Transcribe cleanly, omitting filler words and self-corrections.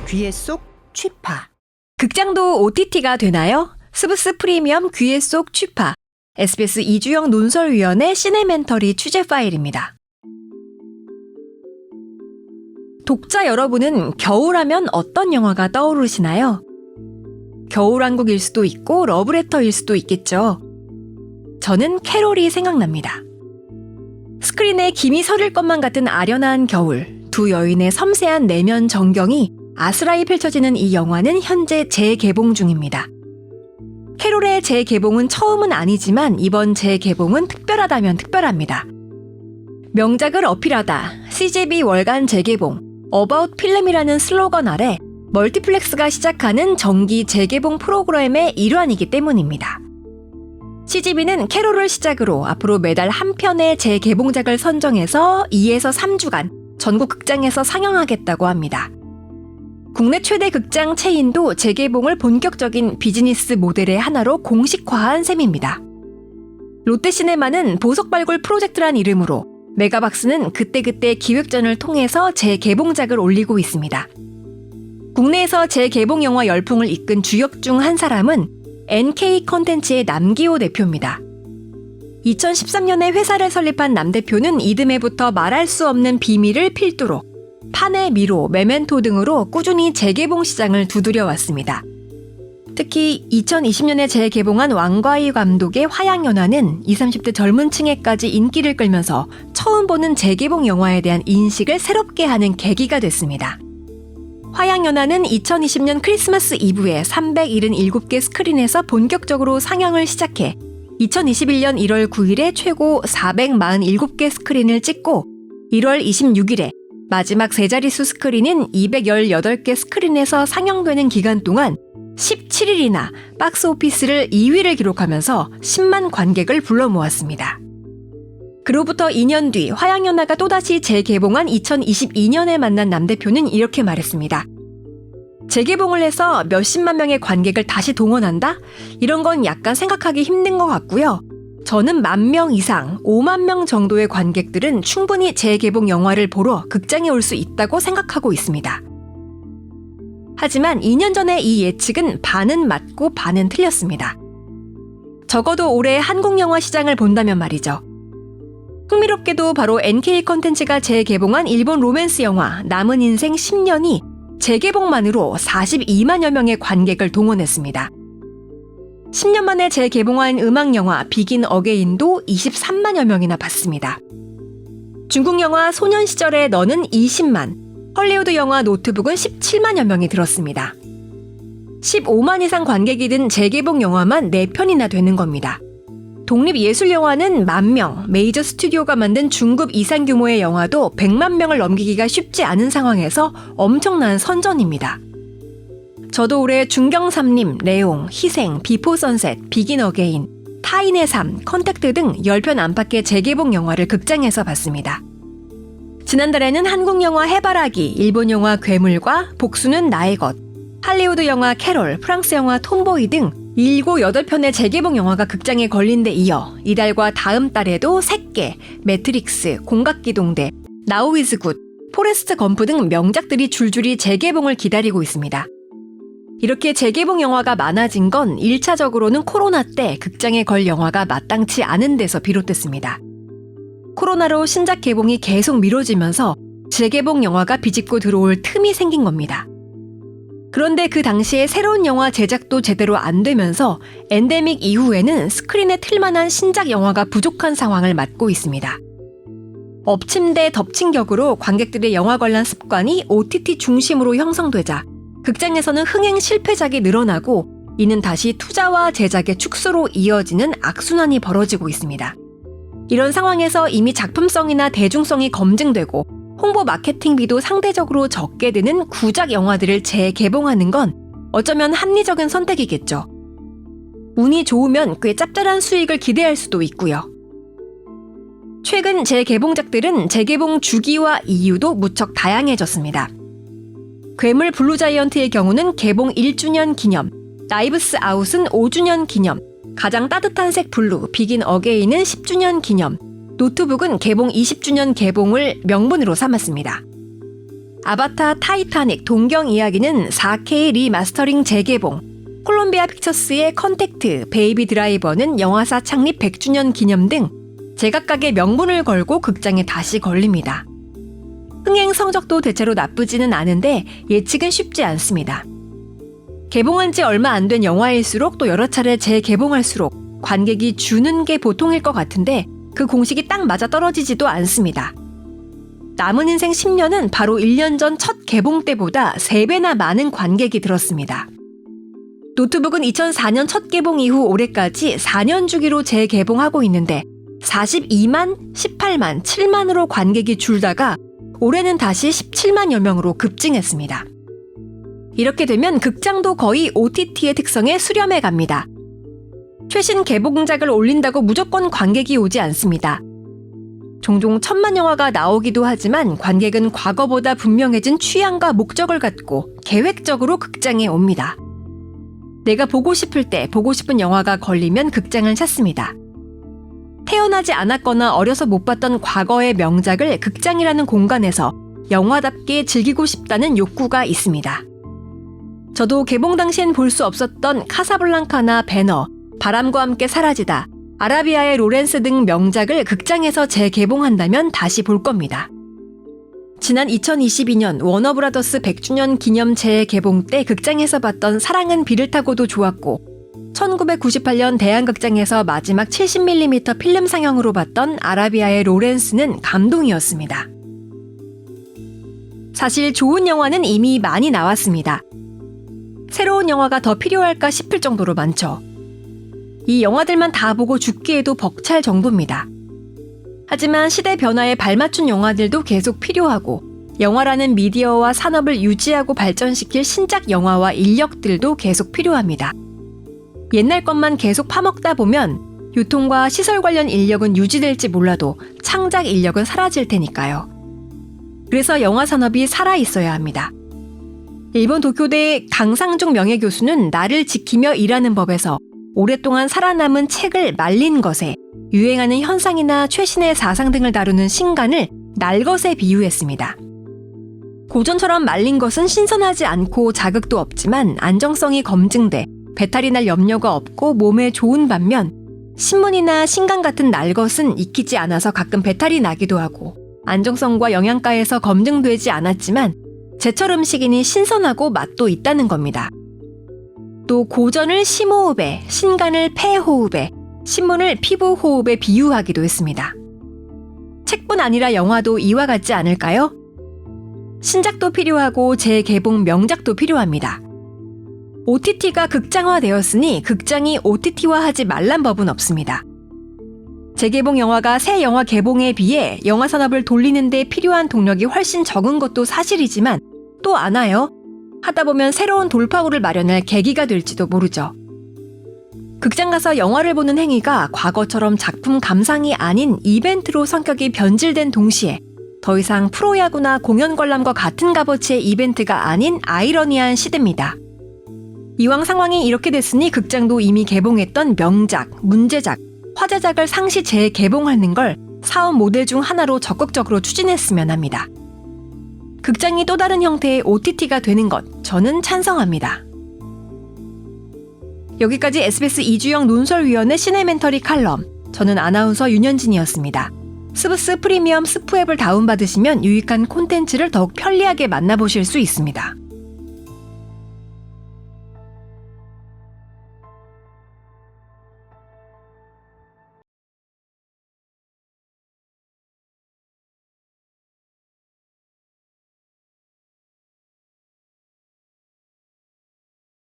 귀의 속 취파. 극장도 OTT가 되나요? 스브스 프리미엄 귀의 속 취파. SBS 이주영 논설위원의 시네멘터리 취재 파일입니다. 독자 여러분은 겨울하면 어떤 영화가 떠오르시나요? 겨울왕국일 수도 있고 러브레터일 수도 있겠죠. 저는 캐롤이 생각납니다. 스크린에 김이 서릴 것만 같은 아련한 겨울, 두 여인의 섬세한 내면 전경이 아스라이 펼쳐지는 이 영화는 현재 재개봉 중입니다. 캐롤의 재개봉은 처음은 아니지만 이번 재개봉은 특별하다면 특별합니다. 명작을 어필하다, CGV 월간 재개봉, 어바웃 필름이라는 슬로건 아래 멀티플렉스가 시작하는 정기 재개봉 프로그램의 일환이기 때문입니다. CGV는 캐롤을 시작으로 앞으로 매달 한 편의 재개봉작을 선정해서 2에서 3주간 전국 극장에서 상영하겠다고 합니다. 국내 최대 극장 체인도 재개봉을 본격적인 비즈니스 모델의 하나로 공식화한 셈입니다. 롯데시네마는 보석 발굴 프로젝트란 이름으로, 메가박스는 그때그때 기획전을 통해서 재개봉작을 올리고 있습니다. 국내에서 재개봉 영화 열풍을 이끈 주역 중 한 사람은 NK 컨텐츠의 남기호 대표입니다. 2013년에 회사를 설립한 남 대표는 이듬해부터 말할 수 없는 비밀을 필두로 판의 미로, 메멘토 등으로 꾸준히 재개봉 시장을 두드려왔습니다. 특히 2020년에 재개봉한 왕과이 감독의 화양연화는 20, 30대 젊은 층에까지 인기를 끌면서 처음 보는 재개봉 영화에 대한 인식을 새롭게 하는 계기가 됐습니다. 화양연화는 2020년 크리스마스 이브에 377개 스크린에서 본격적으로 상영을 시작해 2021년 1월 9일에 최고 447개 스크린을 찍고 1월 26일에 마지막 세 자릿수 스크린인 218개 스크린에서 상영되는 기간 동안 17일이나 박스오피스를 2위를 기록하면서 10만 관객을 불러 모았습니다. 그로부터 2년 뒤 화양연화가 또다시 재개봉한 2022년에 만난 남 대표는 이렇게 말했습니다. 재개봉을 해서 몇십만 명의 관객을 다시 동원한다? 이런 건 약간 생각하기 힘든 것 같고요. 저는 10,000명 이상, 5만 명 정도의 관객들은 충분히 재개봉 영화를 보러 극장에 올 수 있다고 생각하고 있습니다. 하지만 2년 전에 이 예측은 반은 맞고 반은 틀렸습니다. 적어도 올해 한국 영화 시장을 본다면 말이죠. 흥미롭게도 바로 NK 컨텐츠가 재개봉한 일본 로맨스 영화 남은 인생 10년이 재개봉만으로 42만여 명의 관객을 동원했습니다. 10년 만에 재개봉한 음악영화 비긴 어게인도 23만여 명이나 봤습니다. 중국 영화 소년 시절의 너는 20만, 헐리우드 영화 노트북은 17만여 명이 들었습니다. 15만 이상 관객이 든 재개봉 영화만 4편이나 되는 겁니다. 독립예술영화는 10,000명, 메이저 스튜디오가 만든 중급 이상 규모의 영화도 100만 명을 넘기기가 쉽지 않은 상황에서 엄청난 선전입니다. 저도 올해 중경삼림, 레옹, 희생, 비포 선셋, 비긴 어게인, 타인의 삶, 컨택트 등 10편 안팎의 재개봉 영화를 극장에서 봤습니다. 지난달에는 한국 영화 해바라기, 일본 영화 괴물과 복수는 나의 것, 할리우드 영화 캐롤, 프랑스 영화 톰보이 등 7, 8편의 재개봉 영화가 극장에 걸린 데 이어 이달과 다음 달에도 새끼, 매트릭스, 공각기동대, 나우 이즈 굿, 포레스트 검프 등 명작들이 줄줄이 재개봉을 기다리고 있습니다. 이렇게 재개봉 영화가 많아진 건 1차적으로는 코로나 때 극장에 걸 영화가 마땅치 않은 데서 비롯됐습니다. 코로나로 신작 개봉이 계속 미뤄지면서 재개봉 영화가 비집고 들어올 틈이 생긴 겁니다. 그런데 그 당시에 새로운 영화 제작도 제대로 안 되면서 엔데믹 이후에는 스크린에 틀만한 신작 영화가 부족한 상황을 맞고 있습니다. 엎침 대 덮친 격으로 관객들의 영화 관람 습관이 OTT 중심으로 형성되자 극장에서는 흥행 실패작이 늘어나고 이는 다시 투자와 제작의 축소로 이어지는 악순환이 벌어지고 있습니다. 이런 상황에서 이미 작품성이나 대중성이 검증되고 홍보 마케팅비도 상대적으로 적게 드는 구작 영화들을 재개봉하는 건 어쩌면 합리적인 선택이겠죠. 운이 좋으면 꽤 짭짤한 수익을 기대할 수도 있고요. 최근 재개봉작들은 재개봉 주기와 이유도 무척 다양해졌습니다. 괴물 블루자이언트의 경우는 개봉 1주년 기념, 나이브스 아웃은 5주년 기념, 가장 따뜻한 색 블루, 비긴 어게인은 10주년 기념, 노트북은 개봉 20주년 개봉을 명분으로 삼았습니다. 아바타 타이타닉 동경 이야기는 4K 리마스터링 재개봉, 콜롬비아 픽처스의 컨택트, 베이비 드라이버는 영화사 창립 100주년 기념 등 제각각의 명분을 걸고 극장에 다시 걸립니다. 흥행 성적도 대체로 나쁘지는 않은데 예측은 쉽지 않습니다. 개봉한 지 얼마 안 된 영화일수록 또 여러 차례 재개봉할수록 관객이 주는 게 보통일 것 같은데 그 공식이 딱 맞아떨어지지도 않습니다. 남은 인생 10년은 바로 1년 전 첫 개봉 때보다 3배나 많은 관객이 들었습니다. 노트북은 2004년 첫 개봉 이후 올해까지 4년 주기로 재개봉하고 있는데 42만, 18만, 7만으로 관객이 줄다가 올해는 다시 17만여 명으로 급증했습니다. 이렇게 되면 극장도 거의 OTT의 특성에 수렴해 갑니다. 최신 개봉작을 올린다고 무조건 관객이 오지 않습니다. 종종 천만 영화가 나오기도 하지만 관객은 과거보다 분명해진 취향과 목적을 갖고 계획적으로 극장에 옵니다. 내가 보고 싶을 때 보고 싶은 영화가 걸리면 극장을 찾습니다. 태어나지 않았거나 어려서 못 봤던 과거의 명작을 극장이라는 공간에서 영화답게 즐기고 싶다는 욕구가 있습니다. 저도 개봉 당시엔 볼 수 없었던 카사블랑카나 배너, 바람과 함께 사라지다, 아라비아의 로렌스 등 명작을 극장에서 재개봉한다면 다시 볼 겁니다. 지난 2022년 워너브라더스 100주년 기념 재개봉 때 극장에서 봤던 사랑은 비를 타고도 좋았고 1998년 대한극장에서 마지막 70mm 필름 상영으로 봤던 아라비아의 로렌스는 감동이었습니다. 사실 좋은 영화는 이미 많이 나왔습니다. 새로운 영화가 더 필요할까 싶을 정도로 많죠. 이 영화들만 다 보고 죽기에도 벅찰 정도입니다. 하지만 시대 변화에 발맞춘 영화들도 계속 필요하고 영화라는 미디어와 산업을 유지하고 발전시킬 신작 영화와 인력들도 계속 필요합니다. 옛날 것만 계속 파먹다 보면 유통과 시설 관련 인력은 유지될지 몰라도 창작 인력은 사라질 테니까요. 그래서 영화 산업이 살아있어야 합니다. 일본 도쿄대 강상중 명예교수는 나를 지키며 일하는 법에서 오랫동안 살아남은 책을 말린 것에 유행하는 현상이나 최신의 사상 등을 다루는 신간을 날것에 비유했습니다. 고전처럼 말린 것은 신선하지 않고 자극도 없지만 안정성이 검증돼 배탈이 날 염려가 없고 몸에 좋은 반면 신문이나 신간 같은 날것은 익히지 않아서 가끔 배탈이 나기도 하고 안정성과 영양가에서 검증되지 않았지만 제철 음식이니 신선하고 맛도 있다는 겁니다. 또 고전을 심호흡에, 신간을 폐호흡에, 신문을 피부호흡에 비유하기도 했습니다. 책뿐 아니라 영화도 이와 같지 않을까요? 신작도 필요하고 재개봉 명작도 필요합니다. OTT가 극장화되었으니 극장이 OTT화하지 말란 법은 없습니다. 재개봉 영화가 새 영화 개봉에 비해 영화 산업을 돌리는 데 필요한 동력이 훨씬 적은 것도 사실이지만 또 아나요? 하다 보면 새로운 돌파구를 마련할 계기가 될지도 모르죠. 극장 가서 영화를 보는 행위가 과거처럼 작품 감상이 아닌 이벤트로 성격이 변질된 동시에 더 이상 프로야구나 공연 관람과 같은 값어치의 이벤트가 아닌 아이러니한 시대입니다. 이왕 상황이 이렇게 됐으니 극장도 이미 개봉했던 명작, 문제작, 화제작을 상시 재개봉하는 걸 사업 모델 중 하나로 적극적으로 추진했으면 합니다. 극장이 또 다른 형태의 OTT가 되는 것, 저는 찬성합니다. 여기까지 SBS 이주영 논설위원의 시네멘터리 칼럼, 저는 아나운서 윤현진이었습니다. 스브스 프리미엄 스프 앱을 다운받으시면 유익한 콘텐츠를 더욱 편리하게 만나보실 수 있습니다.